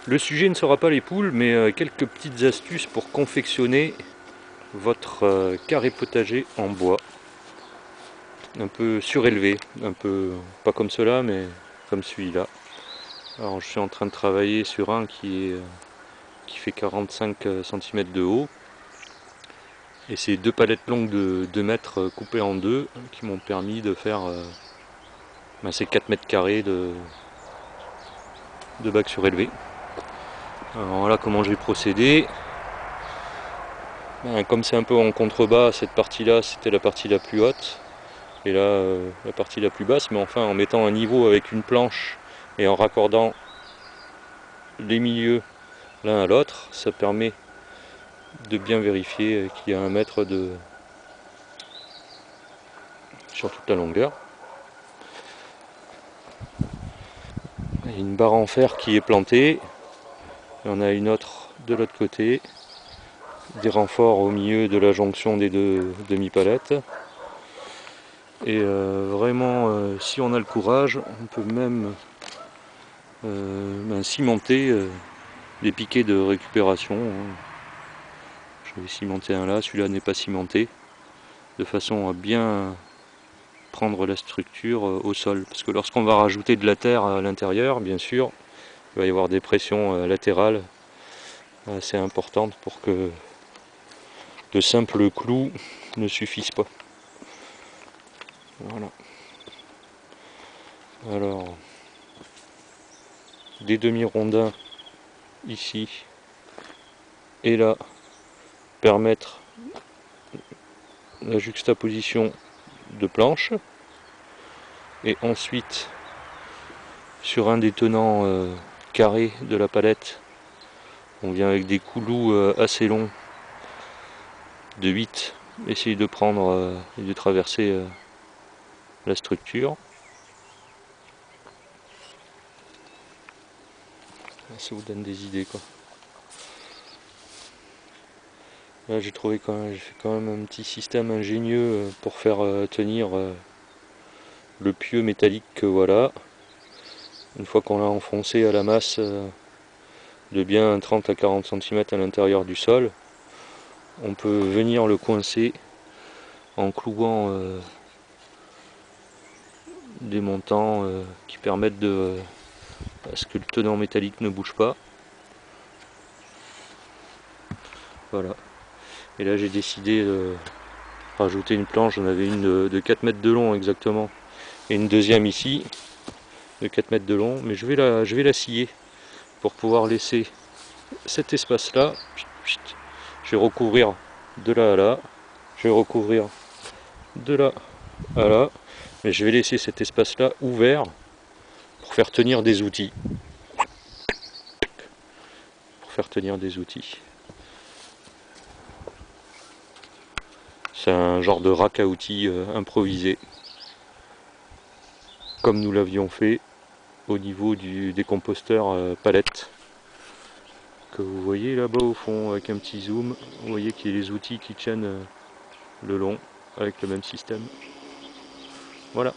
Le sujet ne sera pas les poules, mais quelques petites astuces pour confectionner votre carré potager en bois. Un peu surélevé, un peu pas comme cela, mais comme celui-là. Alors je suis en train de travailler sur un qui fait 45 cm de haut. Et c'est deux palettes longues de 2 mètres coupées en deux qui m'ont permis de faire ces 4 mètres carrés de bac surélevé. Alors voilà comment j'ai procédé. Comme c'est un peu en contrebas, cette partie-là c'était la partie la plus haute. Et là la partie la plus basse, mais enfin en mettant un niveau avec une planche et en raccordant les milieux l'un à l'autre, ça permet de bien vérifier qu'il y a 1 mètre sur toute la longueur. Il y a une barre en fer qui est plantée, il y en a une autre de l'autre côté, des renforts au milieu de la jonction des deux demi-palettes. Et vraiment, si on a le courage, on peut même cimenter des piquets de récupération. Je vais cimenter un là, celui-là n'est pas cimenté, de façon à bien prendre la structure au sol. Parce que lorsqu'on va rajouter de la terre à l'intérieur, bien sûr, il va y avoir des pressions latérales assez importantes pour que de simples clous ne suffisent pas. Voilà. Alors, des demi-rondins ici et là permettre la juxtaposition de planches. Et ensuite, sur un des tenants carrés de la palette, on vient avec des clous assez longs de 8, essayer de prendre et de traverser la structure. Ça vous donne des idées quoi. Là j'ai fait quand même un petit système ingénieux pour faire tenir le pieu métallique que voilà. Une fois qu'on l'a enfoncé à la masse de bien 30 à 40 cm à l'intérieur du sol, on peut venir le coincer en clouant des montants qui permettent à ce que le tenant métallique ne bouge pas. Voilà. Et là j'ai décidé de rajouter une planche, j'en avais une de 4 mètres de long exactement, et une deuxième ici de 4 mètres de long, mais je vais la scier pour pouvoir laisser cet espace là. Je vais recouvrir de là à là, je vais recouvrir de là à là, mais je vais laisser cet espace là ouvert pour faire tenir des outils. C'est un genre de rack à outils improvisé, comme nous l'avions fait au niveau des composteurs palettes que vous voyez là-bas au fond avec un petit zoom. Vous voyez qu'il y a les outils qui tiennent le long avec le même système. Voilà.